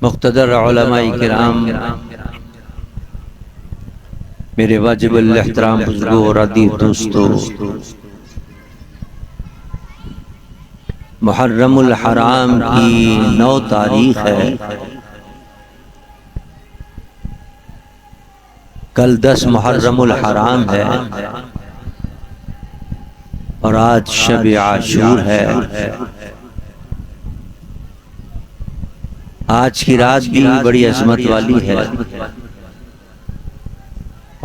مقتدر علماء کرام، میرے واجب الاحترام بزرگوں اور عزیز دوستو، محرم الحرام کی 9 تاریخ ہے۔ کل 10 محرم الحرام ہے اور آج شب عاشور ہے۔ آج کی رات بھی بڑی عظمت والی ہے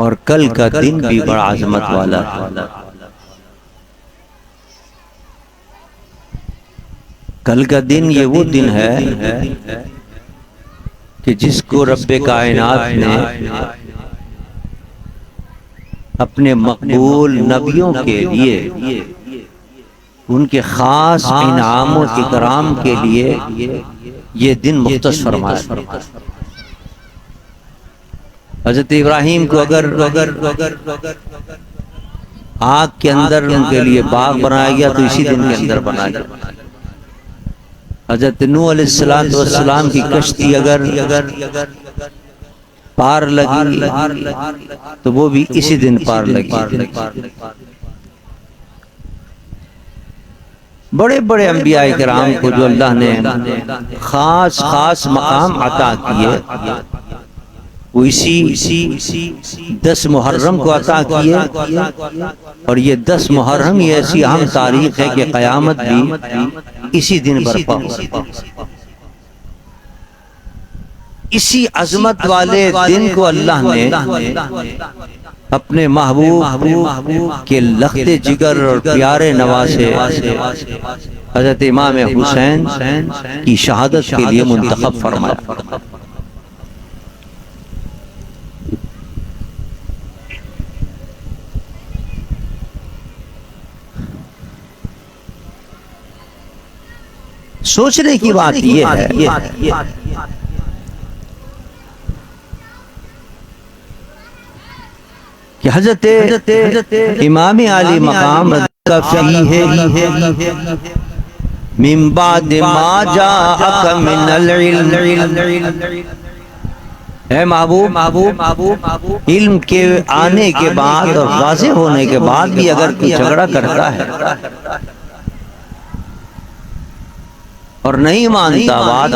اور کل کا دن بھی بڑا عظمت والا ہے۔ کل کا دن یہ وہ دن ہے کہ جس کو رب کائنات نے اپنے مقبول نبیوں کے لیے، ان کے خاص انعام و اکرام کے لیے یہ دن مختص فرمایا۔ حضرت ابراہیم کو اگر آگ کے اندر ان کے لیے باغ بنایا گیا تو اسی دن کے اندر بنایا گیا۔ حضرت نوح علیہ السلام کی کشتی اگر پار لگی تو وہ بھی اسی دن پار لگی۔ بڑے بڑے انبیاء کرام کو جو اللہ نے خاص مقام عطا کیے، وہ اسی 10 محرم کو عطا کیے، اور یہ 10 محرم یہ ایسی اہم تاریخ ہے کہ قیامت بھی اسی دن برپا ہو۔ اسی عظمت والے دن کو اللہ نے اپنے محبوب کے لخت جگر اور پیارے نواسے حضرت امام حسین کی شہادت کے لیے منتخب فرمایا۔ سوچنے کی بات یہ ہے کہ حضرت امام علی مقام کا فیہ من بعد ما جاءک من العلم، اے محبوب، علم کے آنے کے بعد اور واضح ہونے کے بعد بھی اگر کوئی جھگڑا کرتا ہے اور نہیں مانتا بات،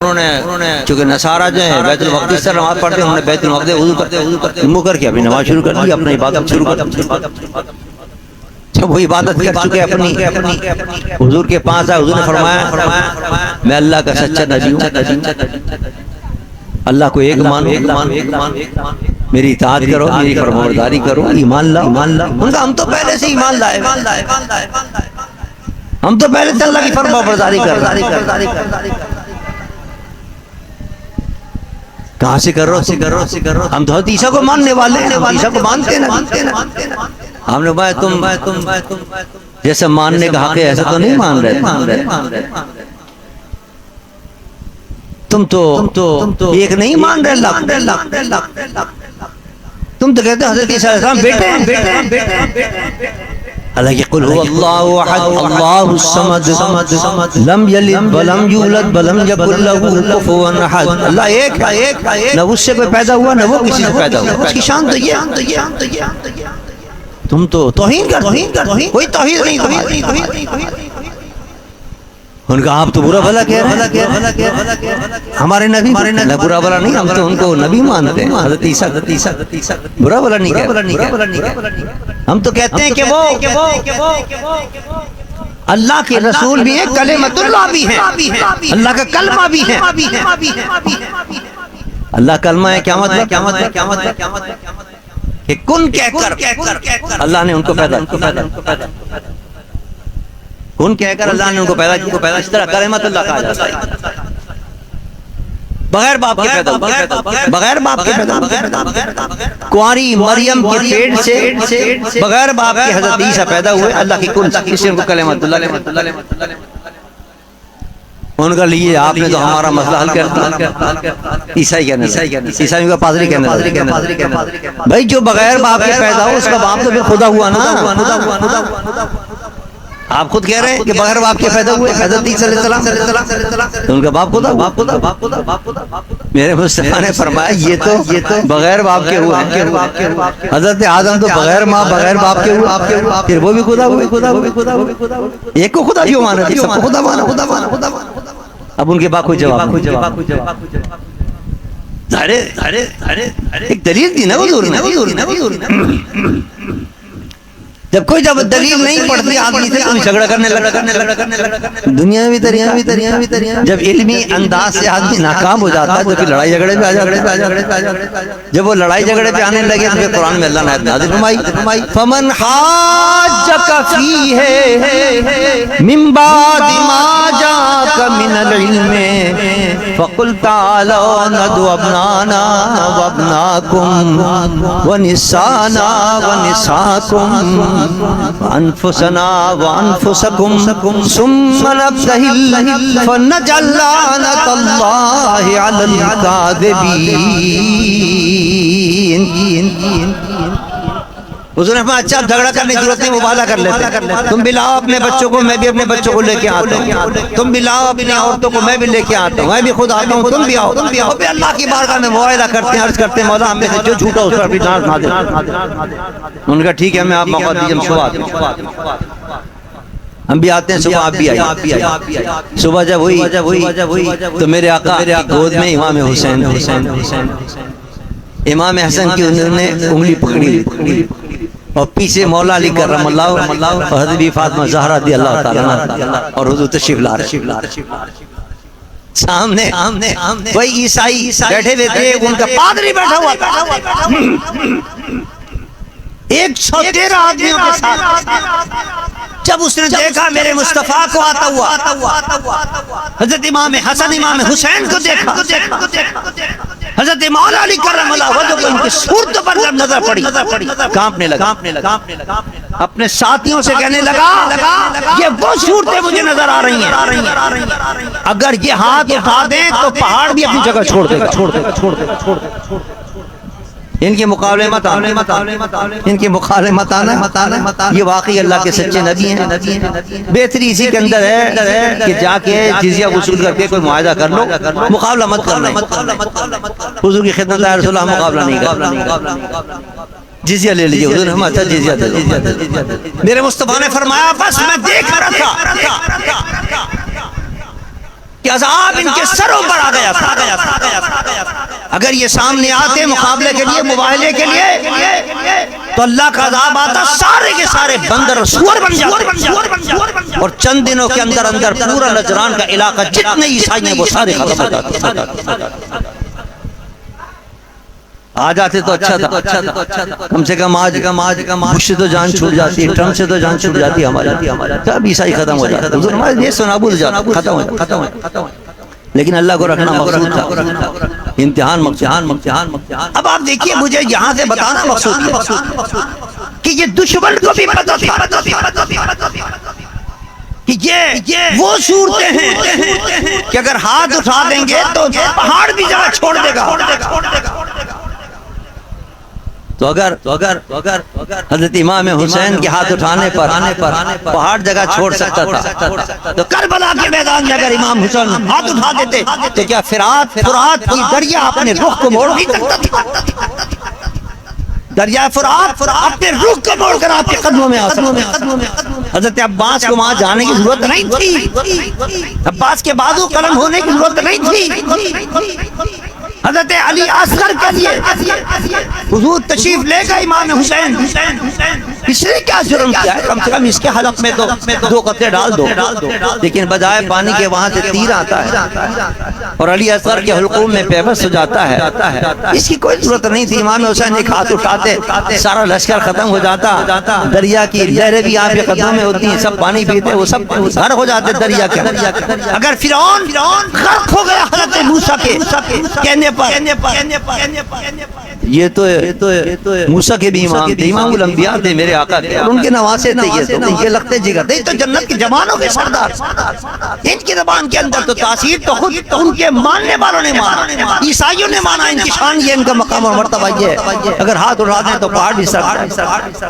انہوں نے چونکہ نصارہ جو ہیں بیت المقدس سے نماز پڑھتے ہیں، انہوں نے بیت المقدس وضو کر کے اپنی نماز شروع کر دی، اپنی عبادت شروع کر دی۔ جب وہ عبادت کر چکے اپنی حضور کے پاس آئے، حضور نے فرمایا میں اللہ کا سچا نبی ہوں، اللہ کو ایک مانو، میری اطاعت کرو، میری فرمانبرداری کرو، ایمان لاؤ۔ ان کا ہم تو پہلے سے ایمان لائے، ہم تو پہلے سے اللہ کی فرمانبرداری کر رہے ہیں۔ کہاں سے کر رہو؟ ہم تو حضرت عیسیٰ کو ماننے والے ہیں، عیسیٰ کو مانتے ہیں۔ ہم نے بھائی تم جیسا ماننے کا حق ہے ایسا تو نہیں مان رہے، تم تو ایک نہیں مان رہے اللہ، تم تو کہتے ہیں حضرت عیسیٰ علیہ السلام بیٹے ہیں۔ حالانکہ قل هو اللہ احد اللہ الصمد لم یلد ولم یولد ولم یکن له کفوا احد، اللہ ایک ہے، نہ اس سے کوئی پیدا ہوا نہ وہ کسی سے پیدا ہوا، اس کی شان تو یہ۔ تم تو توہین کوئی توحید نہیں تمہاری۔ ان کا آپ تو برا بھلا کہہ رہے ہیں، ہمارے نبی برا بھلا نہیں، ہم تو ان کو نبی مانتے ہیں، حضرت عیسیٰ برا بھلا نہیں کہہ، ہم تو کہتے ہیں کہ وہ اللہ کے رسول بھی ہیں، کلمۃ اللہ بھی ہیں، اللہ کا کلمہ بھی ہے۔ اللہ کلمہ ہے، کیا مطلب؟ کہ کن کہہ کر اللہ نے ان کو پیدا، کن کہہ کر اللہ نے ان کو پیدا، اس طرح کلمۃ اللہ کہا جاتا ہے۔ بغیر باپ کے پیدا، کنواری مریم کے پیٹ سے بغیر باپ کے حضرت عیسیٰ پیدا ہوئے، اللہ کی کن، اس سے ان کو کلمۃ اللہ۔ ان کا لیے آپ نے تو ہمارا مسئلہ حل کر دیا، عیسائی عیسائی کا پادری کہنے، بھائی جو بغیر باپ کے پیدا ہو اس کا باپ تو پھر خدا ہوا نا۔ آپ خود کہہ رہے ہیں کہ بغیر باپ کے پیدا ہوئے حضرت عیسیٰ علیہ السلام، تو ان کا باپ خدا میرے مصطفیٰ نے فرمایا یہ تو بغیر باپ کے ہوئے ہیں، حضرت آدم تو بغیر ماں بغیر باپ کے ہوئے، پھر وہ بھی خدا ہوئے، ایک کو خدا کیوں مانا، سب کو خدا مانا۔ اب ان کے باپ کوئی جواب ایک دلیل دی نا حضور نے، جب کوئی دلیل نہیں پڑتی آدمی سے کوئی جھگڑا کرنے لگا، دنیا میں بھی تریاں، جب علمی انداز سے آدمی ناکام ہو جاتا ہے تو پھر لڑائی جھگڑے پہ آ جاتا، جب وہ لڑائی جھگڑے پہ آنے لگے تو پھر قرآن میں اللہ نے آیت نازل فرمائی فمن حاجک فیہ من بعد ما جاءک من العلم فقل تعالوا ندعو ابنانا وابناکم ونسانا ونساکم انفسنا وانفسکم ثم نبتہل فنجعل لعنۃ اللہ علی الکاذبین۔ حضور نے فرمایا اچھا جھگڑا کرنے کی ضرورت نہیں، مباہلہ کر لیتے، تم بھی لاؤ اپنے بچوں کو، میں بھی اپنے بچوں کو لے کے آتا ہوں، تم بھی لاؤ اپنی عورتوں کو، میں بھی لے کے آتا ہوں، میں بھی خود آتا ہوں، تم بھی آؤ، پھر اللہ کی بارگاہ میں معاہدہ کرتے ہیں، عرض کرتے ہیں مولا ہم میں سے جو جھوٹا اس پر بھی ناز نازل۔ ان کا ٹھیک ہے ہمیں آپ موقع دیجیے، ہم صبح آتے ہیں، ہم بھی آتے ہیں صبح، آپ بھی آئیے۔ صبح جب ہوئی تو میرے آقا گود میں امام حسین، امام حسن کی انہوں نے انگلی پکڑی اور پیچھے مولا علی کرم اللہ اور حضرت بی فاطمہ زہرا رضی اللہ تعالیٰ عنہ اور حضور تشریف لا رہے، سامنے وہی عیسائی بیٹھے ہوئے تھے، ان کا پادری بیٹھا ہوا تھا 113 آدمیوں کے ساتھ۔ جب اس نے دیکھا میرے مصطفیٰ کو آتا ہوا، حضرت امام حسن امام حسین کو دیکھا، حضرت مولا علی کرم اللہ وجہ کو ان کی صورت پر جب نظر پڑی کانپنے لگا، اپنے ساتھیوں سے کہنے لگا یہ وہ صورتیں مجھے نظر آ رہی ہیں، اگر یہ ہاتھ اٹھا دیں تو پہاڑ بھی اپنی جگہ چھوڑ دے گا۔ ان کے مقابلے مت ان کے مقابلے مت آنا، یہ واقعی اللہ کے سچے نبی ہیں۔ بہتری اسی کے اندر ہے کہ جا کے جزیہ وصول کر کے کوئی معاہدہ کر لو، مقابلہ مت کرنا۔ حضور کی خدمت ہے رسول اللہ، مقابلہ نہیں کرنا، جزیہ لے لیجیے، حضور ہم اچھا جزیہ دے دو۔ میرے مصطفیٰ نے فرمایا بس میں دیکھ رہا تھا کہ عذاب ان کے سروں پر آ گیا تھا، اگر یہ سامنے آتے مقابلے کے لیے، مباہلے کے لیے، تو اللہ کا عذاب آتا، سارے کے سارے بندر سور بن جاتے، اور چند دنوں کے اندر پورا نجران کا علاقہ جتنے عیسائی ہیں وہ سارے ختم ہو جاتے۔ آ جاتے تو اچھا تھا، کم سے کم آج بش سے تو جان چھوٹ جاتی، ٹرمپ سے تو جان چھوٹ جاتی ہماری، سب عیسائی ختم ہو جاتے، ہمارے دیش سے نابود ہو جاتے، ختم ہو۔ لیکن اللہ کو رکھنا مقصود تھا، امتحان۔ اب آپ دیکھیے مجھے یہاں سے بتانا مقصود ہے کہ یہ دشمن کو بھی پتہ تھا کہ یہ وہ صورتیں ہیں کہ اگر ہاتھ اٹھا دیں گے تو پہاڑ بھی جگہ چھوڑ دے گا۔ تو اگر حضرت امام حسین کے ہاتھ اٹھانے پر پہاڑ جگہ چھوڑ سکتا تھا، تو کربلا کے میدان میں اگر امام حسین ہاتھ اٹھا دیتے تو کیا فرات کی دریا اپنے رخ کو موڑ نہیں سکتا تھا؟ دریا فرات اپنے رخ کو موڑ کر آپ کے قدموں میں آ سکتا۔ حضرت عباس کو وہاں جانے کی ضرورت نہیں تھی، عباس کے بازو قلم ہونے کی ضرورت نہیں تھی۔ حضرت علی اصغر کے لیے حضور تشریف لے گئے امام حسین، اس نے کیا جرم کیا ہے؟ کم سے کم اس کے حلق میں تو 2 قطرے ڈال دو، لیکن بجائے پانی کے وہاں سے تیر آتا ہے اور علی اصغر کے حلقوم میں پیوست ہو جاتا ہے۔ اس کی کوئی ضرورت نہیں تھی، امام حسین ایک ہاتھ اٹھاتے سارا لشکر ختم ہو جاتا، دریا کی لہریں بھی آپ کے قدموں میں ہوتی ہیں، سب پانی پیتے، وہ سب گھر ہو جاتے دریا کے۔ اگر فرعون غرق ہو گیا حضرت موسیٰ کے کہنے پر یہ تو موسیٰ کے بھی امام تھے، امام الانبیاء تھے میرے آقا کے، اور ان کے نواسے تھے، یہ لگتے جگر تھے، تو جنت کے جوانوں کے سردار، ان کی زبان کے اندر تو تاثیر تو خود ان کے ماننے والوں نے مانا، عیسائیوں نے مانا، ان کی شان یہ، ان کا مقام اور مرتبہ یہ ہے، اگر ہاتھ اٹھا دیں تو پہاڑ بھی سر،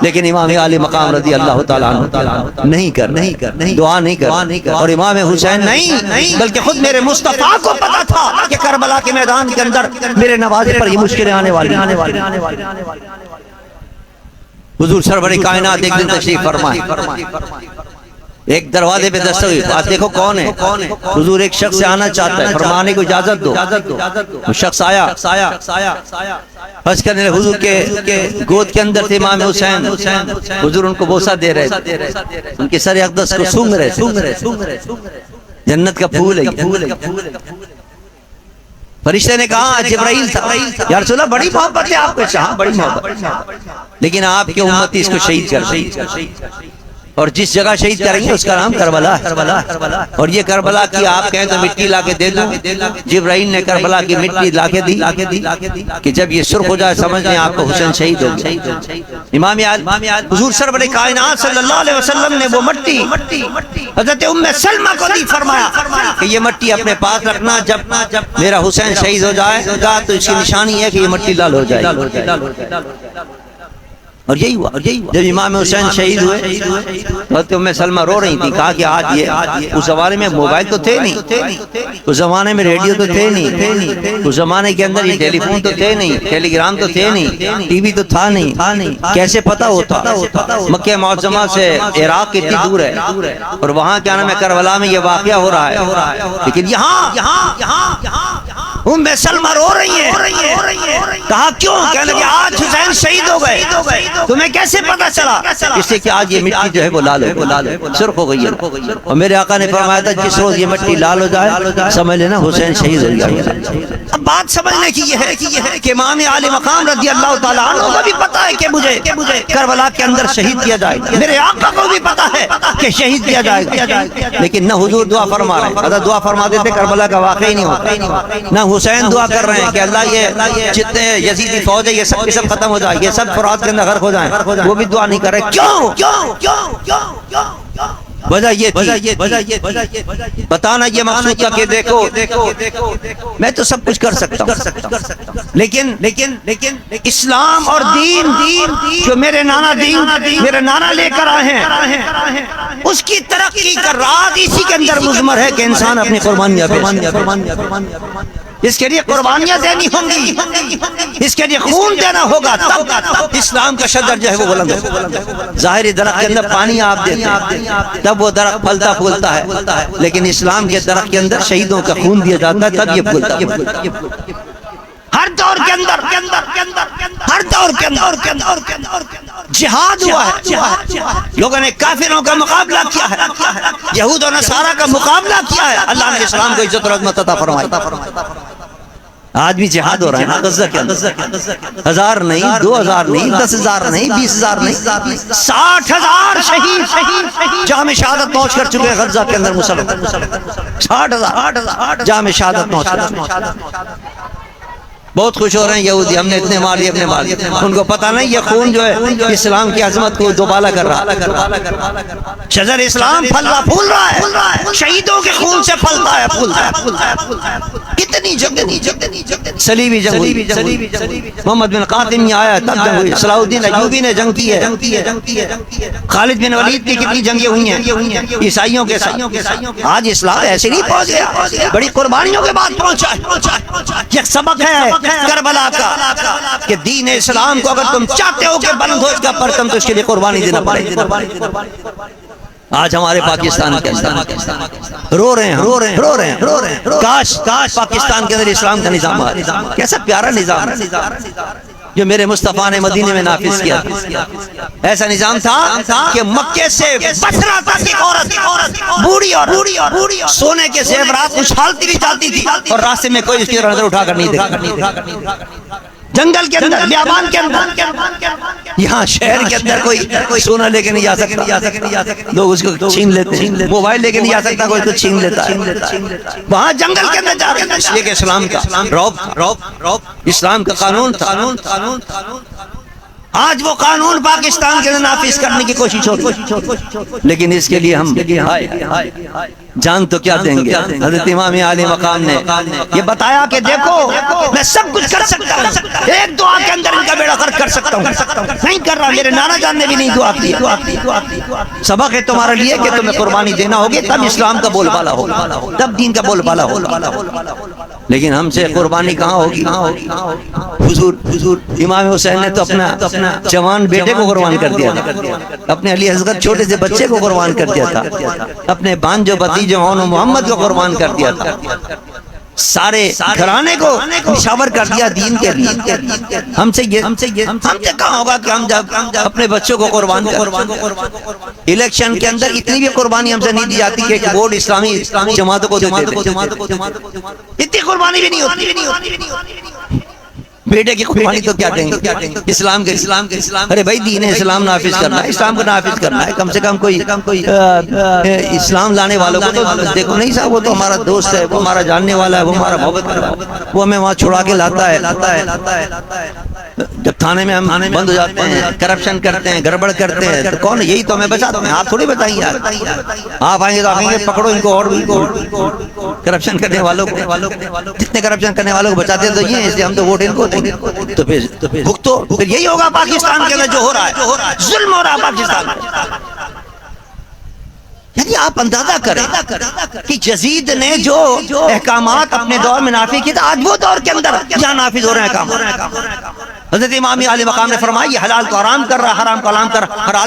لیکن امام علی مقام رضی اللہ تعالیٰ عنہ نہیں کر دعا نہیں کر، اور امام حسین نہیں، بلکہ خود میرے مصطفیٰ کو پتا تھا کہ کربلا کے میدان کے اندر میرے نوازے پر یہ مشکلیں آنے والی۔ حضور سرور کائنات ایک دن تشریف فرمائے، ایک دروازے پہ دستک ہوئی، بات دیکھو کون ہے؟ حضور ایک شخص سے آنا چاہتا ہے، فرمانے کو اجازت دو۔ وہ شخص آیا، حج کرنے لگے، حضور کے گود کے اندر تھے امام حسین، حضور ان کو بوسہ دے رہے تھے، ان کے سر اقدس کو سونگ رہے، جنت کا پھول ہے۔ فرشتے نے کہا جبرائیل تھا، یا رسول اللہ بڑی محبت ہے آپ کے شاہ، بڑی محبت، لیکن آپ کے امتی اس کو شہید کر، اور جس جگہ شہید کریں گے اس کا نام کربلا ہے، اور یہ کربلا کی آپ کہیں تو مٹی لا کے دے دوں۔ جبرائیل نے کربلا کی مٹی لا کے دی کہ جب یہ سرخ ہو جائے سمجھ لیں آپ کو حسین شہید ہو گیا۔ امام حضور سرور کائنات صلی اللہ علیہ وسلم نے وہ مٹی حضرت ام سلمہ کو دی، فرمایا کہ یہ مٹی اپنے پاس رکھنا، جب میرا حسین شہید ہو جائے گا تو اس کی نشانی ہے کہ یہ مٹی لال ہو جائے گی۔ اور یہی ہوا، جب امام حسین شہید ہوئے حضرت ام سلمہ رو رہی تھی، کہا کہ آج یہ، اس زمانے میں موبائل تو تھے نہیں، اس زمانے میں ریڈیو تو تھے نہیں، اس زمانے کے اندر یہ ٹیلی فون تو تھے نہیں، ٹیلی گرام تو تھے نہیں، ٹی وی تو تھا نہیں، کیسے پتہ ہوتا؟ مکہ معظمہ سے عراق کتنی دور ہے، اور وہاں کیا نام ہے کربلا میں یہ واقعہ ہو رہا ہے، لیکن یہاں ام سلمہ رو رہی ہے، کہا کیوں؟ کہنے لگے آج حسین شہید ہو گئے، تمہیں کیسے پتا چلا؟ اس لیے کہ آج یہ مٹی جو ہے وہ لال ہو، سرخ ہو گئی ہے، اور میرے آقا نے فرمایا تھا جس روز یہ مٹی لال ہو جائے سمجھ لینا حسین شہید ہو گیا۔ اب بات سمجھنے کی یہ ہے کہ امام علی مقام رضی اللہ تعالیٰ عنہ کو بھی پتا ہے کہ مجھے کربلا کے اندر شہید کیا جائے گا، میرے آقا کو بھی پتا ہے کہ شہید کیا جائے گا، لیکن نہ حضور دعا فرما رہے ہیں، اگر دعا فرماتے تھے کربلا کا واقعہ ہی نہیں ہوتا، نہ حسین دعا کر رہے ہیں کہ اللہ یہ جتنے یزیدی فوج ہے یہ سب کے سب ختم ہو جائے، یہ سب فرات کے اندر غرق ہو جائیں، وہ بھی دعا نہیں کر رہے۔ کیوں؟ وجہ یہ بتانا یہ مقصود تھا کہ دیکھو میں تو سب کچھ کر سکتا ہوں، لیکن اسلام اور دین جو میرے نانا لے کر آئے ہیں اس کی ترقی کا راز اسی کے اندر مضمر ہے کہ انسان اپنی قربانیاں اس کے لیے قربانیاں دینی ہوں گی، اس کے لیے خون دینا ہوگا، تب اسلام کا شجر جو ہے وہ بلند ہوگا۔ ظاہری درخت کے اندر پانی آپ دیتے ہیں تب وہ درخت پھلتا پھولتا ہے، لیکن اسلام کے درخت کے اندر شہیدوں کا خون دیا جاتا ہے تب یہ پھولتا ہے۔ ہر دور کے اندر جہاد ہوا ہے، لوگوں نے کافروں کا مقابلہ کیا ہے، یہود و نصارہ کا مقابلہ کیا ہے، اللہ نے اسلام کو عزت و عظمت عطا فرمائی۔ آج بھی جہاد ہو رہا ہے نا غزہ کے اندر، 1000 نہیں، 2000 نہیں، 10,000 نہیں، 20,000 نہیں، 60,000 شہید جام شہادت پہنچ کر چکے غزہ کے اندر مسلمان، 60,000 جام شہادت پہنچ کر۔ بہت خوش ہو رہے ہیں یہودی، ہم نے اتنے مار لیے، ان کو پتہ نہیں یہ خون جو ہے اسلام کی عظمت کو دوبالا کر رہا ہے، شجر اسلام پھلتا پھول رہا ہے، شہیدوں کے خون سے پھلتا ہے، پھولتا ہے۔ کتنی جنگ، صلیبی جنگ ہوئی، محمد بن قاسم یہ آیا تب جنگ ہوئی، صلاح الدین ایوبی نے جنگ کی ہے، خالد بن ولید کی کتنی جنگیں ہوئی ہیں عیسائیوں کے ساتھ۔ آج اسلام ایسے نہیں پہنچ گیا، بڑی قربانیوں کے بعد پہنچا ہے۔ یہ سبق ہے کربلا کا کہ دین اسلام کو اگر تم چاہتے ہو کہ بلند ہو اس کا پرچم تو اس کے لیے قربانی دینا پڑے گا۔ آج ہمارے پاکستان کے اندر رو رہے ہیں، کاش پاکستان کے اندر اسلام کا نظام آ، کیسا پیارا نظام جو میرے مصطفیٰ نے مدینے میں نافذ کیا۔ ایسا نظام تھا کہ مکے سے بصرہ تک ایک عورت بوڑھی اور سونے کے زیورات اچھالتی بھی جاتی تھی اور راستے میں کوئی اس کی نظر اٹھا کر نہیں دیکھا۔ جنگل کے اندر، بیابان کے اندر، یہاں شہر کے اندر کوئی سونا لے کے نہیں جا سکتا، لوگ اس کو چھین لیتے ہیں، موبائل لے کے نہیں جا سکتا، کوئی اس کو چھین لیتا ہے، وہاں جنگل کے اندر جا رہے ہیں، اس لیے کہ اسلام کا رعب، اسلام کا قانون تھا۔ آج وہ قانون پاکستان کے اندر نافذ کرنے کی کوشش ہو رہی ہے، لیکن اس کے لیے ہم جان تو کیا دیں گے۔ حضرت امام عالی مقام نے یہ بتایا کہ دیکھو میں سب کچھ کر سکتا ہوں، ایک دعا کے اندر ان کا بیڑا غرق کر سکتا ہوں، نہیں کر رہا، میرے نانا جان نے بھی نہیں دعا کی۔ سبق ہے تمہارے لیے کہ تمہیں قربانی دینا ہوگی، تب اسلام کا بول بالا ہوگا، تب دین کا بول بالا ہوگا، لیکن ہم سے قربانی کہاں ہوگی؟ حضور امام حسین نے تو اپنا جوان بیٹے کو قربان کر دیا تھا، اپنے علی اصغر چھوٹے سے بچے کو قربان کر دیا تھا، اپنے بانجو بھتیجے محمد کو قربان کر دیا تھا، سارے گھرانے کو نشاور کر دیا دین کے لیے۔ ہم سے کہاں ہوگا کہ ہم جب اپنے بچوں کو قربان کریں؟ الیکشن کے اندر اتنی بھی قربانی ہم سے نہیں دی جاتی کہ ووٹ اسلامی جماعتوں کو دیتے تھے، اتنی قربانی بھی نہیں ہوتی۔ بیٹے کی قربانی تو کیا دیں گے؟ اسلام کے ارے بھائی دین اسلام نافذ کرنا ہے، اسلام کو نافذ کرنا ہے، کم سے کم کوئی اسلام لانے والوں کو تو دیکھو، نہیں صاحب وہ تو ہمارا دوست ہے، وہ ہمارا جاننے والا ہے، وہ ہمارا محبت کرتا ہے، وہ ہمیں وہاں چھڑا کے لاتا ہے۔ جب تھانے میں ہم بند ہو جاتے ہیں، کرپشن کرتے ہیں، گڑبڑ کرتے ہیں، تو کون؟ یہی تو ہمیں بچاتے ہیں، آپ تھوڑی بتائیں یار، آپ آئیں گے تو آئیں گے پکڑو ان کو، اور کرپشن کرنے والوں کو، جتنے کرپشن کرنے والوں کو بچاتے ہیں تو یہ ہیں، اس لیے ہم تو ووٹ ان کو دیں گے۔ تو پھر یہی ہوگا پاکستان کے اندر جو ہو رہا ہے، ظلم ہو رہا ہے پاکستان میں۔ یعنی آپ اندازہ کریں کہ یزید نے جو احکامات اپنے دور میں نافذ کیے تھے، آج وہ دور کے اندر کیا نافذ ہو رہے ہیں احکامات۔ حضرت امام عالی مقام نے فرمایا یہ حلال کو حرام کر رہا ہے، حرام کو حلال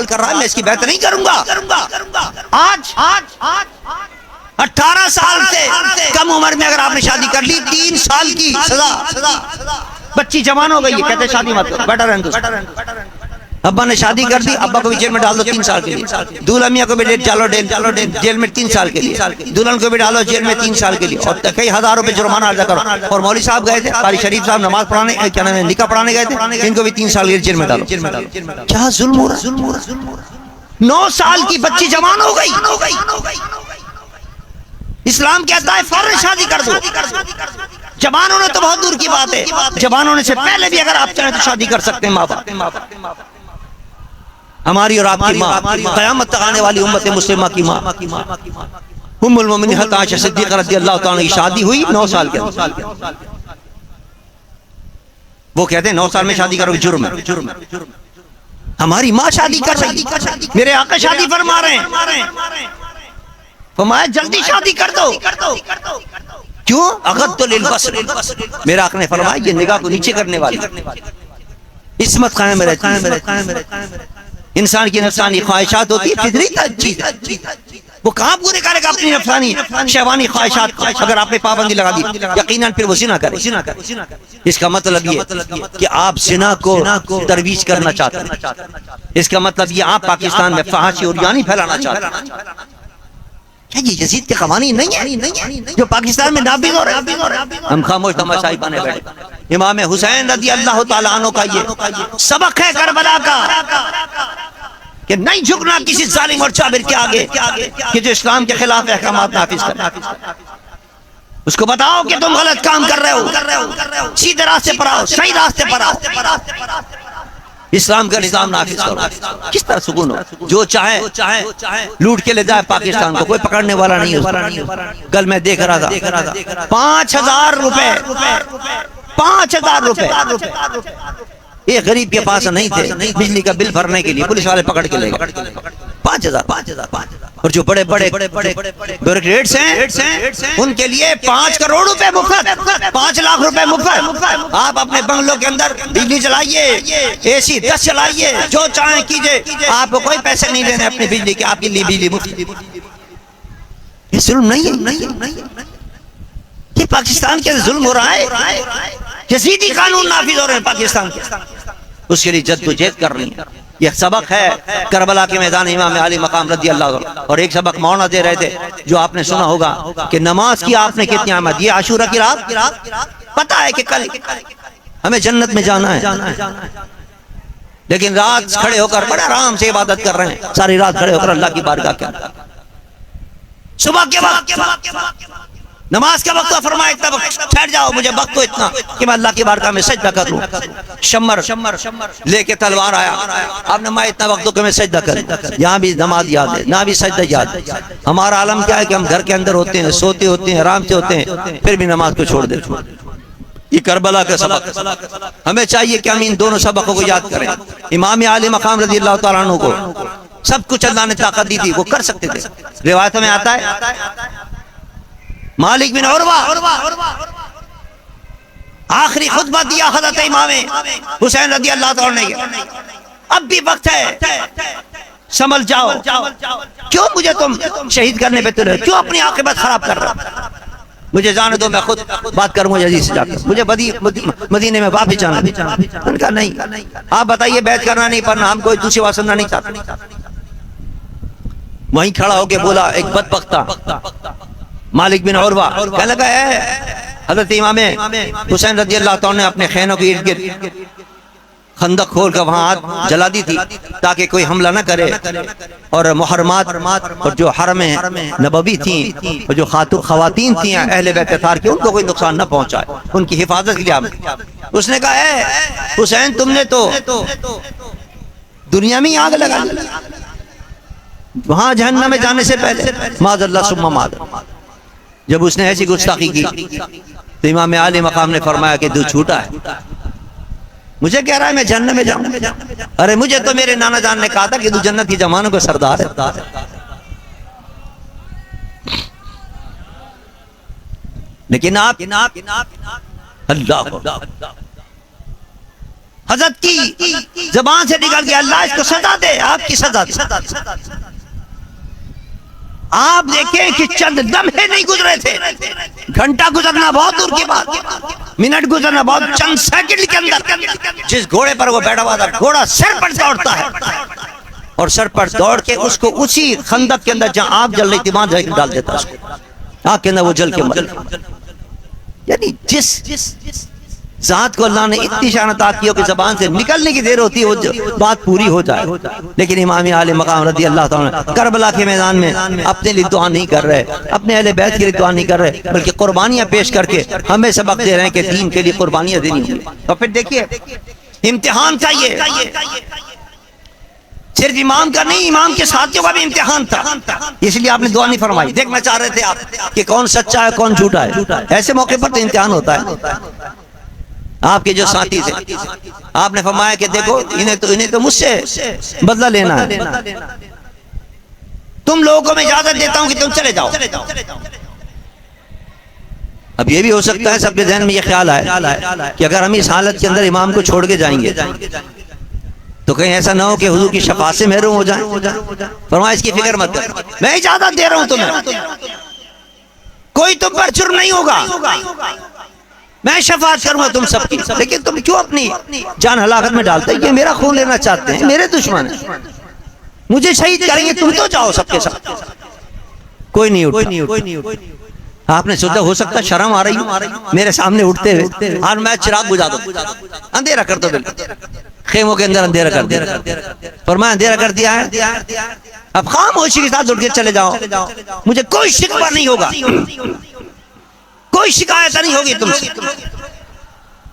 کر رہا ہے، میں اس کی بیعت نہیں کروں گا۔ آج 18 سال سے کم عمر میں اگر آپ نے شادی کر لی، 3 سال کی سزا، بچی جوان ہو گئی ہے، کہتے شادی مت کرو، بیٹر رہنے دو۔ ابا نے شادی کر دی، ابا کو بھی جیل میں ڈال دو 3 سال کے لیے، دولہا میاں کو بھی جیل میں 3 سال کے لیے، دلہن کو بھی ڈالو جیل میں 3 سال کے لیے، اور کئی ہزار روپے جرمانہ ادا کرو۔ اور مولوی صاحب گئے تھے، قاری شریف صاحب نماز پڑھانے، کیا نام ہے، نکاح پڑھانے گئے تھے، ان کو بھی 3 سال کے لیے جیل میں ڈالو۔ کیا ظلم ہو رہا ہے؟ 9 سال کی بچی جوان ہو گئی، اسلام کہتا ہے فوراً شادی کر دو۔ جوانوں نے تو بہت دور کی بات ہے، جوانوں نے سے پہلے بھی اگر آپ چاہیں تو شادی کر سکتے ہیں۔ ماں باپ، ہماری اور آپ کی ماں، قیامت تک آنے والی امت مسلمہ کی ماں ام المومنین حضرت عائشہ صدیقہ رضی اللہ تعالیٰ کی شادی ہوئی 9 سال کے اندر۔ وہ کہتے ہیں 9 سال میں شادی کرو جرم ہے، ہماری ماں شادی کر رہی، میرے آقا شادی فرما رہے ہیں، فرمایا جلدی شادی کر دو۔ کیوں؟ اغض للبصر، میرا آقا نے فرمایا یہ نگاہ کو نیچے کرنے والی عصمت قائم رہتی ہے۔ انسان کی نفسانی خواہشات ہوتی ہے، فطری چیز ہے، وہ کہاں پورے کرے گا اپنی نفسانی شہوانی خواہشات کو؟ اگر آپ نے پابندی لگا دی یقیناً پھر وہ زنا کرے۔ اس کا مطلب یہ کہ آپ زنا کو ترویج کرنا چاہتے ہیں، اس کا مطلب یہ آپ پاکستان میں فحاشی اور یعنی پھیلانا چاہتے ہیں۔ کیا یہ یزید کے قوانین نہیں ہیں جو پاکستان میں نافذ ہو رہے ہیں؟ ہم خاموش تماشائی بنے بیٹھے۔ امام حسین رضی اللہ تعالیٰ عنہ کا یہ سبق ہے کربلا کا کہ نہیں جھکنا کسی ظالم اور جابر کے آگے کہ جو اسلام کے خلاف احکامات نافذ کرے۔ اس کو بتاؤ کہ تم غلط کام کر رہے ہو، سیدھے راستے پر آؤ، صحیح راستے پر آؤ، اسلام کا نظام نافذ کرو۔ کس طرح سکون ہو؟ جو چاہے لوٹ کے لے جائے پاکستان کو، کوئی پکڑنے والا نہیں ہے۔ کل میں دیکھ رہا تھا 5000 روپے، 5000 روپے ایک غریب کے پاس نہیں تھے بجلی کا بل بھرنے کے لیے، پولیس والے پکڑ کے لے گئے 5000۔ اور جو بڑے بڑے بیوروکریٹس ہیں ان کے لیے 5 کروڑ روپے مفت، 5 لاکھ روپے مفت۔ آپ اپنے بنگلوں کے اندر بجلی چلائیے، اے سی 10 چلائیے، جو چاہیں کیجئے، آپ کو کوئی پیسے نہیں دینے اپنی بجلی کے، آپ کے لیے بجلی مفت۔ یہ ظلم نہیں ہے؟ یہ پاکستان کے ظلم ہو رہا ہے، یزیدی قانون نافذ ہو رہے ہیں پاکستان کے، اس کے لیے جدوجہد کر رہی ہیں۔ یہ سبق ہے کربلا کے میدان امام علی مقام رضی اللہ عنہ۔ اور ایک سبق مولانا دے رہے تھے جو آپ نے سنا ہوگا کہ نماز کی آپ نے کتنی اہمیت، یہ عاشورہ کی رات پتہ ہے کہ کل ہمیں جنت میں جانا ہے، لیکن رات کھڑے ہو کر بڑے آرام سے عبادت کر رہے ہیں، ساری رات کھڑے ہو کر اللہ کی بارگاہ کے اندر۔ صبح کے وقت نماز کا وقت فرمایا اتنا وقت ٹھہر جاؤ، مجھے وقت تو اتنا کہ میں اللہ کی بارگاہ میں سجدہ کروں۔ شمر لے کے تلوار آیا، آپ نے میں اتنا وقت کہ میں سجدہ کروں۔ یہاں بھی نماز یاد ہے، نہ بھی سجدہ یاد ہے۔ ہمارا عالم کیا ہے کہ ہم گھر کے اندر ہوتے ہیں، سوتے ہوتے ہیں، آرام سے ہوتے ہیں، پھر بھی نماز کو چھوڑ دیتے ہیں۔ یہ کربلا کا سبق، ہمیں چاہیے کہ ہم ان دونوں سبقوں کو یاد کریں۔ امام عالی مقام رضی اللہ تعالیٰ عنہ کو سب کچھ اللہ نے طاقت دی تھی، وہ کر سکتے تھے۔ روایتوں میں آتا ہے مالک بن عروہ آخری خطبہ دیا حضرت امام حسین رضی اللہ تعالیٰ نے، اب بھی وقت ہے، سنبھل جاؤ، کیوں مجھے تم شہید کرنے پہ تلے، کیوں اپنی عاقبت خراب کر رہا، مجھے جانے دو، میں خود بات کروں گا عزیز سے جا کر، مجھے مدینے میں واپس جانا۔ ان کا نہیں، آپ بتائیے بیعت کرنا نہیں پڑنا، ہم کوئی دوسری بات سننا نہیں چاہتے۔ وہیں کھڑا ہو کے بولا ایک بدبخت تھا مالک بن عروہ، کہنے لگا ہے حضرت امام حسین رضی اللہ تعالیٰ نے اپنے خیموں کے ارد گرد خندق کھول کر وہاں آگ جلا دی تھی تاکہ کوئی حملہ نہ کرے، اور محرمات اور جو حرم نبوی تھیں اور جو خواتین تھیں اہل بیت اطہار کی، ان کو کوئی نقصان نہ پہنچائے، ان کی حفاظت کے لیے۔ اس نے کہا ہے حسین تم نے تو دنیا میں آگ لگا دی، وہاں جہنم میں جانے سے پہلے معاذ اللہ ثم معاذ۔ جب اس نے ایسی گستاخی کی تو امام عالی مقام نے فرمایا کہ تو جھوٹا ہے، مجھے کہہ رہا ہے میں جنت میں جاؤں، ارے مجھے تو میرے نانا جان نے کہا تھا کہ تو جنت کی جوانوں کا سردار ہے۔ لیکن آپ اللہ حضرت کی زبان سے نکل گیا اللہ اس کو سزا دے، آپ کی سزا دے۔ آپ دیکھیں کہ چند لمحے نہیں گزرے تھے، گھنٹہ گزرنا بہت دور کی بات، منٹ گزرنا بہت، چند سیکنڈ کے اندر جس گھوڑے پر وہ بیٹھا ہوا تھا، گھوڑا سر پر دوڑتا ہے اور سر پر دوڑ کے اس کو اسی خندق کے اندر جہاں آگ جل رہی تھی وہاں جا کے ڈال دیتا، اس کو آگ کے اندر وہ جل کے مر۔ یعنی جس ذات کو اللہ نے اتنی شان عطا کی ہو کہ زبان سے نکلنے کی دیر ہوتی ہے وہ بات پوری ہو جائے، لیکن امام عالی مقام رضی اللہ تعالیٰ کربلا کے میدان میں اپنے لیے دعا نہیں کر رہے، اپنے اہل بیت کے لیے دعا نہیں کر رہے، بلکہ قربانیاں پیش کر کے ہمیں سبق دے رہے ہیں کہ دین کے لیے قربانیاں دینی ہیں۔ تو پھر دیکھیے امتحان تھا، یہ صرف امام کا نہیں، امام کے ساتھیوں کا بھی امتحان تھا، اس لیے آپ نے دعا نہیں فرمائی۔ دیکھنا چاہ رہے تھے آپ کہ کون سچا ہے کون جھوٹا ہے، ایسے موقع پر تو امتحان ہوتا ہے۔ آپ کے جو ساتھی تھے آپ نے فرمایا کہ دیکھو انہیں تو مجھ سے بدلہ لینا ہے، تم لوگوں کو میں اجازت دیتا ہوں کہ تم چلے جاؤ۔ اب یہ بھی ہو سکتا ہے سب کے ذہن میں یہ خیال آئے کہ اگر ہم اس حالت کے اندر امام کو چھوڑ کے جائیں گے تو کہیں ایسا نہ ہو کہ حضور کی شفاعت سے محروم ہو جائیں۔ فرمایا اس کی فکر مت کر، میں اجازت دے رہا ہوں تمہیں، کوئی تم پر جرم نہیں ہوگا، میں شفاعت کروں گا تم سب کی، لیکن تم کیوں اپنی جان ہلاکت میں ڈالتے؟ یہ میرا خون لینا چاہتے ہیں، میرے دشمن ہیں، مجھے شہید کریں گے، تم تو جاؤ سب کے ساتھ۔ کوئی نہیں اٹھا۔ آپ نے سوچا ہو سکتا شرم آ رہی میرے سامنے اٹھتے ہوئے، اور میں چراغ بجھا دو، اندھیرا کر دو، بالکل خیموں کے اندر اندھیرا کر دیا۔ فرمایا اندھیرا کر دیا ہے، اب خاموشی کے ساتھ اٹھ کے چلے جاؤ، مجھے کوئی شکوہ نہیں ہوگا، کوئی شکایت نہیں ہوگی تم سے،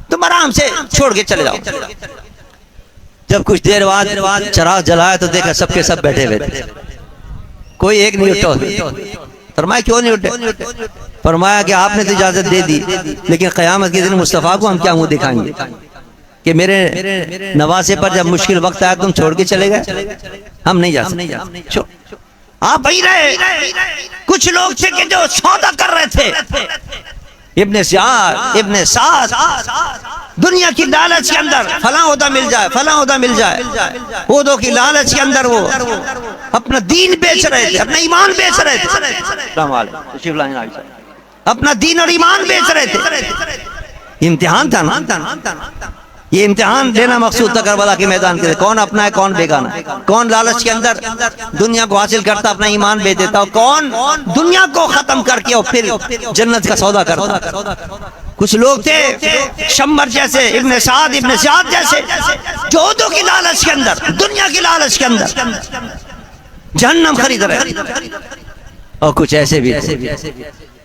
تم آرام سے چھوڑ کے چلے جاؤ۔ جب کچھ دیر بعد چراغ جلایا تو دیکھا سب کے سب بیٹھے ہوئے تھے، کوئی ایک نہیں اٹھا۔ فرمایا کیوں نہیں اٹھے؟ فرمایا کہ آپ نے تو اجازت دے دی، لیکن قیامت کے دن مصطفیٰ کو ہم کیا منہ دکھائیں گے کہ میرے نواسے پر جب مشکل وقت آیا تم چھوڑ کے چلے گئے، ہم نہیں جا سکتے۔ آپ وہی رہے، کچھ لوگ تھے کہ جو سودا کر رہے تھے، ابن زیاد، ابن سعد، دنیا کی لالچ کے اندر فلاں عہدہ مل جائے، فلاں عہدہ مل جائے، عہدوں کی لالچ کے اندر وہ اپنا دین بیچ رہے تھے، اپنا ایمان بیچ رہے تھے، اپنا دین اور ایمان بیچ رہے تھے۔ امتحان تھا نا، یہ امتحان لینا مقصود تھا کربلا کے میدان کے، کون اپنا ہے کون بیگانہ ہے، کون لالچ کے اندر دنیا کو حاصل کرتا اپنا ایمان بیچ دیتا، اور کون دنیا کو ختم کر کے اور پھر جنت کا سودا کرتا۔ کچھ لوگ تھے شمر جیسے، ابن سعد ابن زیاد جیسے، جو عہدوں کی لالچ کے اندر، دنیا کی لالچ کے اندر جہنم خرید رہے، اور کچھ ایسے بھی تھے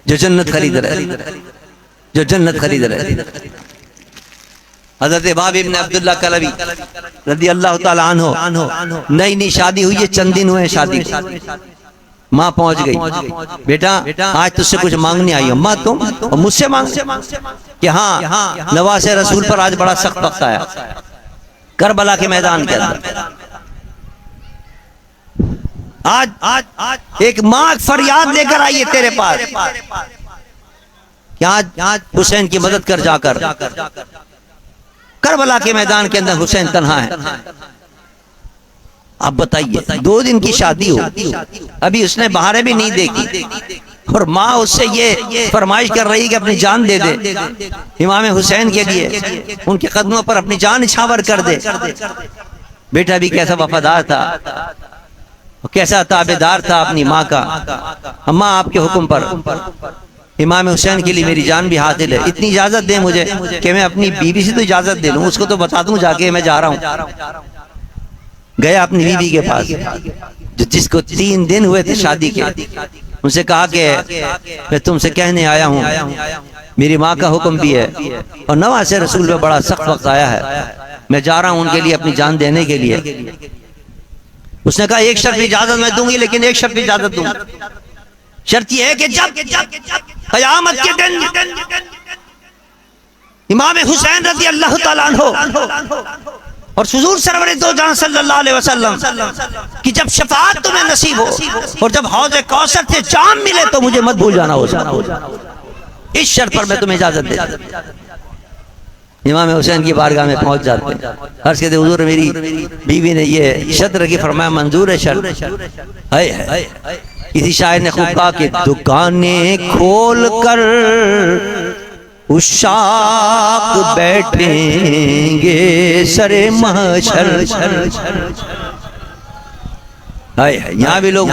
جو جنت خرید رہے، جو جنت خرید رہے۔ حضرت باب ابن عبداللہ کلبی رضی اللہ تعالی عنہ، نئی نئی شادی ہوئی ہے، چند دن ہوئے شادی، ماں پہنچ گئی، بیٹا آج تجھ سے کچھ مانگنے آئی ہوں۔ ماں تم اور مجھ سے مانگ کہ ہاں نواز رسول پر آج بڑا سخت وقت آیا کربلا کے میدان کے اندر۔ آج ایک ماں فریاد لے کر آئی ہے تیرے پاس کہ آج حسین کی مدد کر جا کر۔ کربلا کے میدان کے اندر حسین تنہا ہے۔ اب بتائیے 2 دن کی شادی ہو، ابھی اس نے بہاریں بھی نہیں دیکھی، اور ماں اس سے یہ فرمائش کر رہی کہ اپنی جان دے دے امام حسین کے لیے، ان کے قدموں پر اپنی جان نچھاور کر دے۔ بیٹا بھی کیسا وفادار تھا، کیسا تابعدار تھا اپنی ماں کا۔ اماں آپ کے حکم پر امام حسین کے لیے میری جان بھی حاصل ہے، اتنی اجازت دیں مجھے کہ میں اپنی بیوی سے تو اجازت دے لوں، اس کو تو بتا دوں جا کے میں جا رہا ہوں۔ گیا اپنی بیوی کے پاس جس کو 3 دن ہوئے تھے شادی کے، ان سے کہا کہ میں تم سے کہنے آیا ہوں، میری ماں کا حکم بھی ہے اور نواز رسول پہ بڑا سخت وقت آیا ہے، میں جا رہا ہوں ان کے لیے اپنی جان دینے کے لیے۔ اس نے کہا ایک شرط اجازت میں دوں گی، لیکن ایک شرط اجازت دوں، شرط یہ ہے کہ جب قیامت کے دن امام حسین رضی اللہ تعالیٰ عنہ اور حضور سرور دو جہاں صلی اللہ علیہ وسلم کی جب شفاعت تمہیں نصیب ہو اور جب حوض کوثر سے جام ملے تو مجھے مت بھول جانا ہو، اس شرط پر میں تمہیں اجازت دے۔ امام حسین کی بارگاہ میں پہنچ جاتے ہیں، عرض کہتے حضور میری بیوی نے یہ شرط رکھی، فرمایا منظور ہے شرط۔ کسی شاعر نے خوب کہا کہ دکانیں کھول کر عشاق بیٹھیں گے سر محشر۔ یہاں بھی لوگ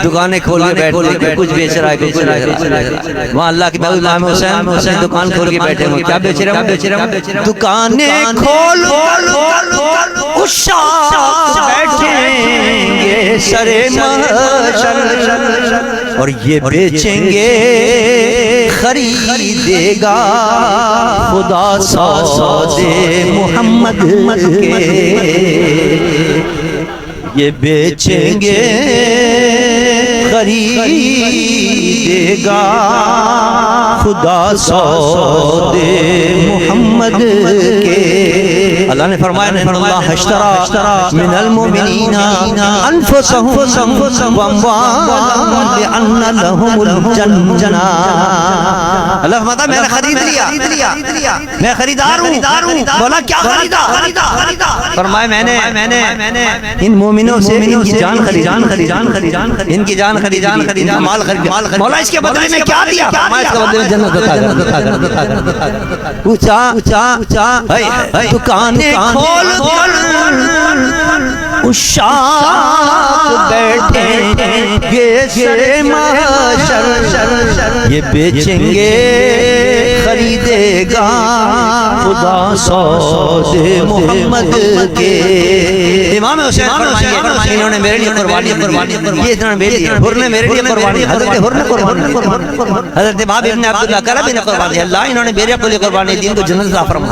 دکانیں کھول کے بیٹھتے ہیں، کچھ بیچ رہا ہے، کچھ بیچ رہا ہے۔ وہاں اللہ کے محبوب امام حسین دکان کھول کے بیٹھے ہیں، کیا بیچ رہے ہیں؟ دکانیں کھول عشاق بیٹھیں گے سر محشر، اور یہ بیچیں گے خریدے گا خدا سودے محمد کے، یہ بیچیں گے خریدے گا خدا سودے محمد کے۔ اللہ نے فرمایا ان اللہ اشترى من المؤمنین انفسهم واموالهم بان لهم الجنہ۔ اللہ فرماتا میں نے خرید لیا، میں خریدار ہوں۔ بولا کیا خریدا؟ فرمایا میں نے ان مومنوں سے ان کی جان خریدا، ان کی جان خریدا، مال خریدا۔ مولا اس کے بدلے میں کیا دیا؟ فرمایا اس کے بدلے میں جنت عطا کر۔ اونچا دکانیں کھول کر عشاق بیٹھیں گے سر محشر، یہ بیچیں گے خریدے گا خدا سودے محمد کے۔ امام حسین انہوں نے میرے لیے قربانی، یہ انہوں نے میرے لیے، حر نے میرے لیے قربانی، حضرت حر نے قربانی، حضرت باب ابن عبداللہ کلبی نے قربانی، اللہ انہوں نے میرے لیے قربانی دی، ان کو جنت عطا فرما۔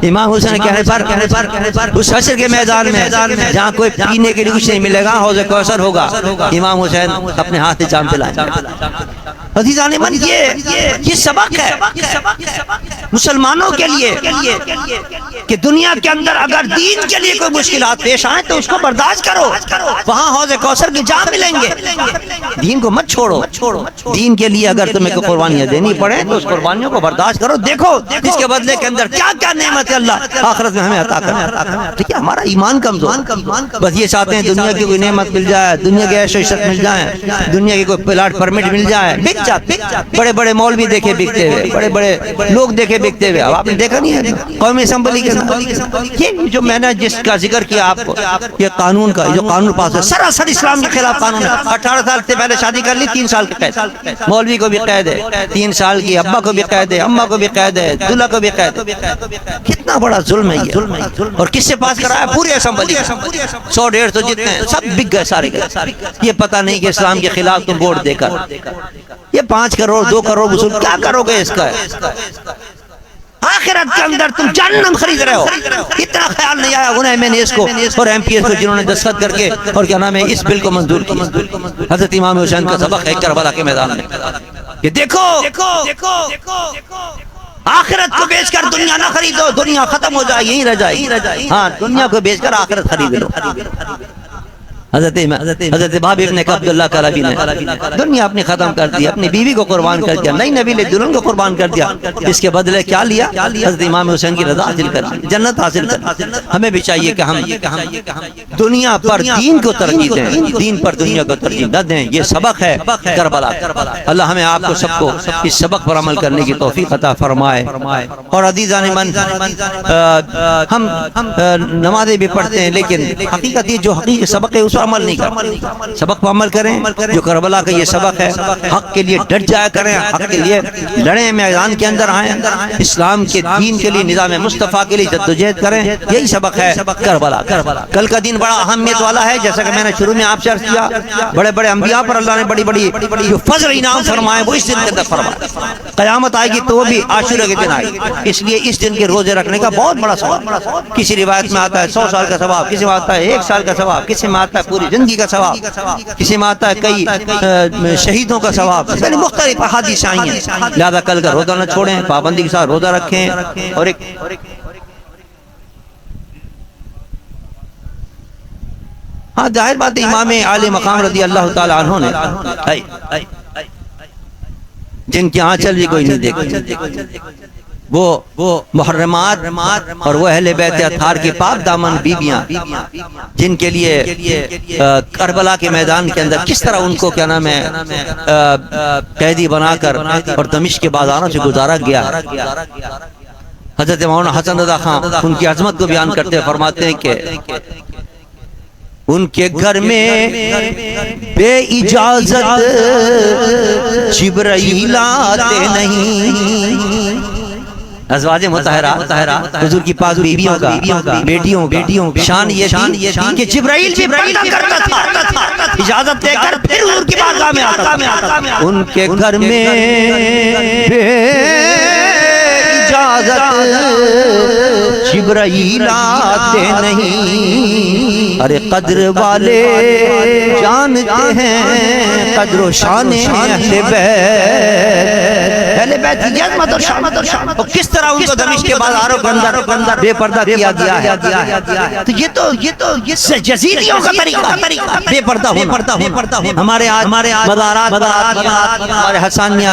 امام حسین کے کہنے پر اس حشر کے میدان میں جہاں کوئی پینے کے لیے کچھ نہیں ملے گا، حوض کوثر ہوگا، امام حسین اپنے ہاتھ سے جام پلائیں۔ عزیزان من، یہ سبق ہے مسلمانوں کے لیے کہ دنیا کے اندر اگر دین کے لیے کوئی مشکلات پیش آئیں تو اس کو برداشت کرو، وہاں حوض کوثر کے جام ملیں گے۔ دین کو مت چھوڑو، دین کے لیے اگر تمہیں کوئی قربانیاں دینی پڑے تو اس قربانیوں کو برداشت کرو، دیکھو اس کے بدلے کے اندر کیا کیا نعمت ہے اللہ آخرت میں ہمیں عطا کرنا۔ دیکھیے ہمارا ایمان کمزور، بس یہ چاہتے ہیں دنیا کی کوئی نعمت مل جائے، دنیا کے عیش و عشرت مل جائے، دنیا کی کوئی پلاٹ پرمٹ مل جائے، بڑے بڑے مولوی دیکھے بکتے ہوئے، بڑے بڑے لوگ دیکھے بکتے ہوئے. اب آپ نے دیکھا نہیں ہے قومی اسمبلی کے اندر یہ جو میں نے جس کا ذکر کیا آپ کو، یہ قانون کا جو قانون پاس ہے سراسر اسلام کے خلاف قانون ہے. 18 سال سے پہلے شادی کر لی 3 سال کے قید، مولوی کو بھی قید ہے 3 سال کی، ابا کو بھی قید ہے، اماں کو بھی قید ہے، دلہا کو بھی قید ہے. کتنا بڑا ظلم ہے یہ. اور کس سے پاس کرایا؟ پوری اسمبلی 100 150 جتنے ہیں سب بک گئے سارے. یہ پتہ نہیں کہ اسلام کے خلاف تم ووٹ دے کر یہ 5 کروڑ 2 کروڑ وصول کیا کرو گے اس کا؟ آخرت کے اندر تم جہنم خرید رہے ہو. اتنا خیال نہیں آیا انہیں میں نے اس کو اور ایم پی ایس کو جنہوں نے دستخط کر کے اور کیا نام ہے اس بل کو منظور کیا. حضرت امام حسین کا سبق ہے کربلا کے میدان میں کہ دیکھو آخرت کو بیچ کر دنیا نہ خریدو، دنیا ختم ہو جائے یہیں رہ جائے. ہاں دنیا کو بیچ کر آخرت خرید لو. حضرت باب ابن عبداللہ کلابی نے دنیا اپنی ختم کر دی، اپنی بیوی کو قربان کر دیا، نئی نبی نے دلہن کو قربان کر دیا. اس کے بدلے کیا لیا؟ حضرت امام حسین کی رضا حاصل کر لی، جنت حاصل کر لی. ہمیں بھی چاہیے کہ ہم دنیا پر دین کو ترجیح دیں، دین پر دنیا کو ترجیح نہ دیں. یہ سبق ہے کربلا. اللہ ہمیں آپ کو سب کو اس سبق پر عمل کرنے کی توفیق عطا فرمائے. اور عزیزان من، ہم نمازیں بھی پڑھتے ہیں لیکن حقیقت یہ جو حقیقی سبق ہے اس عمل نہیں کرتے. سبق پر عمل کریں جو کربلا کا یہ سبق ہے. حق کے لیے ڈٹ جایا کریں، حق کے لیے لڑیں، میدان کے اندر آئیں، اسلام کے دین کے لیے نظام مصطفیٰ کے لیے جدوجہد کریں. یہی سبق ہے کربلا. کل کا دن بڑا اہمیت والا ہے، جیسا کہ میں نے شروع میں آپ سے عرض کیا. بڑے بڑے انبیاء پر اللہ نے بڑی بڑی جو فضل انعام فرمائے وہ اس دن کے اندر فرمائے. قیامت آئے گی تو وہ بھی عاشورہ کے دن آئے گی. اس لیے اس دن کے روزے رکھنے کا بہت بڑا ثواب. کسی روایت میں آتا ہے 100 سال کا ثواب، کسی میں آتا ہے 1 سال کا ثواب، کسی میں آتا ہے پوری زندگی کا ثواب، کسی میں آتا ہے کئی شہیدوں کا ثواب. یعنی مختلف احادیث آئی ہیں. لہذا کل کا روزہ نہ چھوڑیں، پابندی کے ساتھ روزہ رکھیں. اور ایک ہاں ظاہر بات ہے امام عالی مقام رضی اللہ تعالی عنہ نے جن کی آنچل بھی کوئی نہیں دیکھتی، وہ محرمات اور وہ اہل بیت اطہار کی پاک دامن بیویاں جن کے لیے کربلا کے میدان کے اندر کس طرح ان کو کیا نام ہے قیدی بنا کر اور دمشق کے بازاروں سے گزارا گیا. حضرت مولانا حسن رضا خان ان کی عظمت کو بیان کرتے فرماتے ہیں کہ ان کے گھر میں بے اجازت جبرائیل آتے نہیں. ازواج مطہرہ حضور کی پاک بیویوں کا بیٹیوں شان یہ تھی کہ جبرائیل بھی پردہ کرتا تھا، اجازت دے کر پھر حضور کی بارگاہ میں آتا تھا. ان کے گھر میں بے اجازت جبرائیل آتے نہیں. ارے قدر والے جانتے ہیں قدر و شان اہل بیت کی عظمت اور شان. اور کس طرح ان کو دمشق کے بازاروں کے اندر بے پردہ کیا گیا ہے. تو یہ تو جزیریوں کا طریقہ بے پردہ ہونا. ہمارے مزارات ہمارے حسانیہ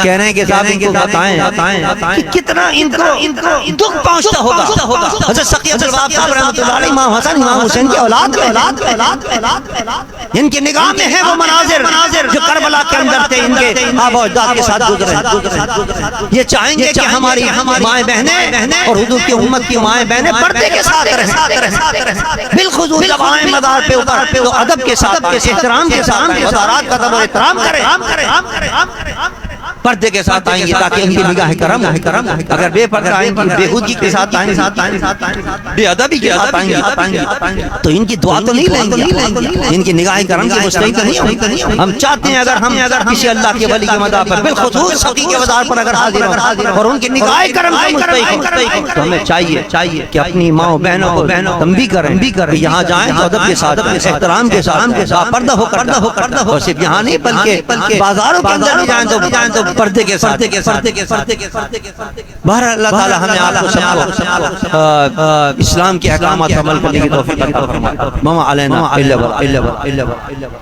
کہہ رہے ہیں کہ صاحب ان کو بتائیں کتنا ان کو دکھ پہنچتا ہوگا. حضرت سقی عبدالوہاب صاحب رحمۃ اللہ علیہ امام حسن امام حسین کی اولاد ان کی نگاہ میں ہے وہ مناظر جو کربلا کے اندر تھے، ان کے آباء و اجداد کے ساتھ گزرے. یہ چاہیں گے کہ ہماری مائیں بہنیں اور حضور کی امت کی مائیں بہنیں پردے کے ساتھ رہیں، بالخصوص جب آئیں مدار پہ اوپر تو ادب کے ساتھ احترام کے ساتھ مزارات کا ادب و احترام کریں، پردے کے ساتھ آئیں گے تاکہ ان کی نگاہ کرم. اگر بے پردہ آئیں گے، بےہودگی کے ساتھ آئیں گے، بے ادبی کے ساتھ آئیں گے تو ان کی دعا تو نہیں لیں گے، ان کی نگاہ کرم کی مستحق نہیں ہوں. ہم چاہتے ہیں اگر ہم کسی اللہ کے ولی کی مداح پر بالخصوص سقی کے مزار پر اگر حاضر ہوں اور ان کی نگاہ کرم سے مستحق ہوں تو ہمیں چاہیے کہ اپنی ماں بہنوں کو تنبیہ کریں، یہاں جائیں تو ادب کے ساتھ احترام کے ساتھ پردہ ہو کر اور صرف یہاں نہیں بلکہ بازاروں کے اندر جائیں تو پردے کے ساتھ. بہرحال اللہ تعالی ہمیں آپ کو سب کو اسلام کے احکامات پر عمل کرنے کی توفیق عطا فرمائے. ما علینا الا